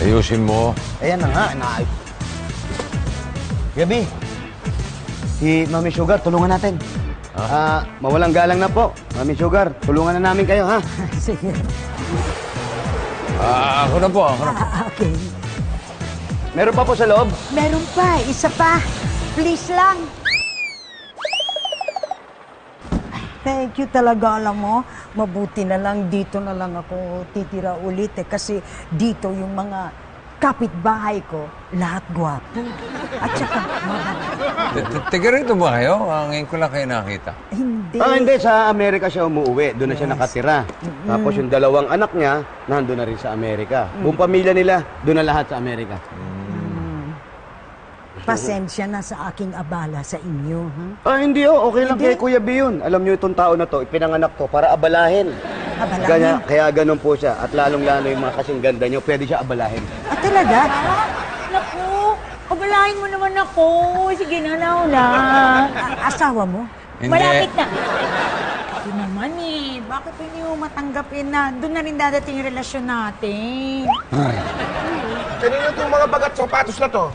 Ayusin mo. Ayan na nga, naayos. Gabi, si Mami Sugar, tulungan natin. Mawalang galang na po. Mami Sugar, tulungan na namin kayo, ha? Sige. Ako na po. Okay. Meron pa po sa loob? Meron pa. Isa pa. Please lang. Thank you talaga, alam mo. Mabuti na lang, dito na lang ako titira ulit kasi dito yung mga kapitbahay ko, lahat gwapo. At saka, mababa. Tiga rito ba kayo? Ngayon ko lang kayo nakita. Hindi. Hindi. Sa Amerika siya umuwi. Doon na siya nakatira. Tapos yung dalawang anak niya, nandun na rin sa Amerika. Buong pamilya nila, doon na lahat sa Amerika. Pasensya na sa aking abala sa inyo, ha? Hindi okay lang kay Kuya B yun. Alam niyo itong tao na to, ipinanganak to para abalahin. Abalahin? Kaya ganun po siya. At lalong-lalo yung mga kasing ganda niyo, pwede siya abalahin. Ah, talaga? Naku, kabalahin mo naman ako. Sige na, nauna. Asawa mo? Hindi. Malapit na. Hindi naman eh. Bakit hindi mo matanggapin na doon na rin dadating yung relasyon natin? Kanino itong mga bagat sapatos na to?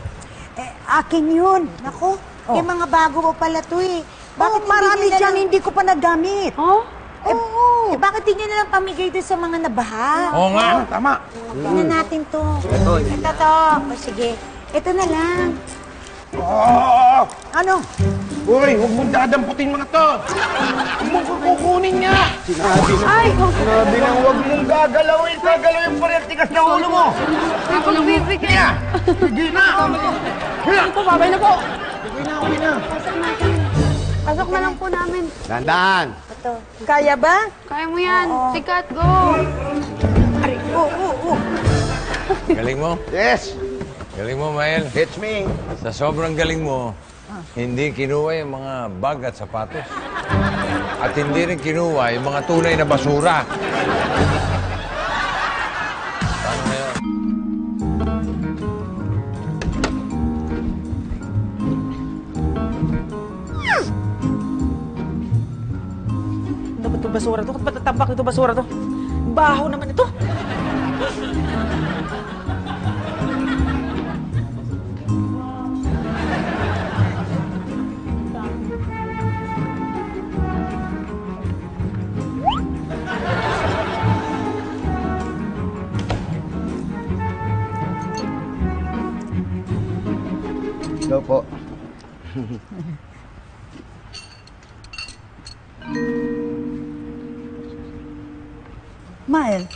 Akin yun. Naku, yung mga bago mo pala to eh. Bakit marami dyan, hindi ko pa nagamit. Oh? Oo. Bakit hindi nyo nalang pamigay doon sa mga nabaha? Oo nga. Tama. Tingnan natin to. Ito. Ito to. O sige. Ito na lang. Ano? Uy, huwag mong dadamputin mga to. Huwag mong kukunin niya. Sinabi nang huwag mong gagalawin. Gagalawin pa rin tigas na ulo mo. Ako lang bibigyan. Kaya, sige na. Kaya, Po, babay na po. okay na. Pasok na lang po namin. Dandan. Ito. Kaya ba? Kaya mo yan. Sikat, go. Aray, oo. Galing mo. Yes, Galing mo, Mael. it's me. Sa sobrang galing mo, hindi kinuha yung mga bag at sapatos. At hindi rin kinuha yung mga tunay na basura. Paano na yun? Ano ba itong basura to? Ba't matatambak nito basura to? Baho naman ito. Ito po. Mael,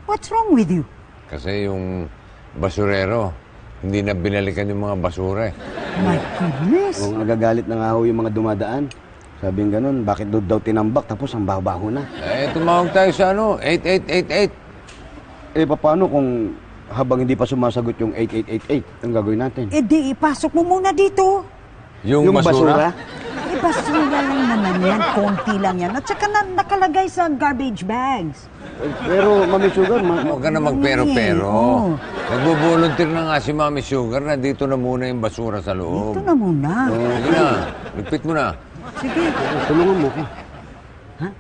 what's wrong with you? Kasi yung basurero, hindi na binalikan yung mga basura eh. My goodness. Kung nagagalit na nga ho yung mga dumadaan. Sabing ganun, bakit daw tinambak tapos ang baho-baho na? Tumawag tayo sa 8888. Paano kung habang hindi pa sumasagot yung 8888, ang gagawin natin? Di ipasok mo muna dito. Yung basura? Basura lang naman yan, konti lang yan. At saka nakalagay sa garbage bags. Pero, Mami Sugar, Huwag ka na magpero-pero. Oo. Nagbo-volunteer na nga si Mami Sugar na dito na muna yung basura sa loob. Ito na muna. Sige na, ligpit mo na. Sige. tulungan mo ko.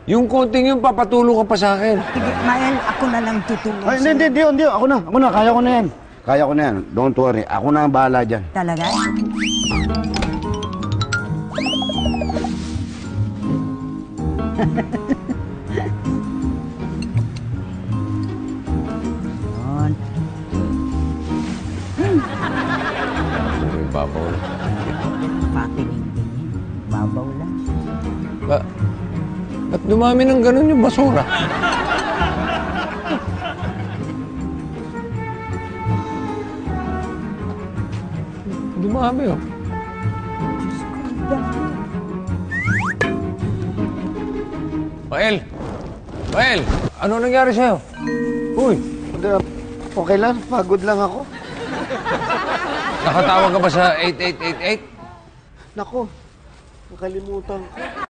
Yung konting yung papatulong ka pa sa akin. Sige, Mael, ako na lang tutulong. Ay, hindi. Ako na. Kaya ko na yan. Kaya ko na yan. Don't worry. Ako na ang bahala dyan. Talaga? Yun. Yung babaw lang. Pakinig-tingin. Babaw lang. Ba't dumami ng ganun yung basura? Dumami oh. Mael! Ano nangyari sa'yo? Uy! Okay lang. Pagod lang ako. Nakatawag ka ba sa 8888? Nako. Nakalimutan ko.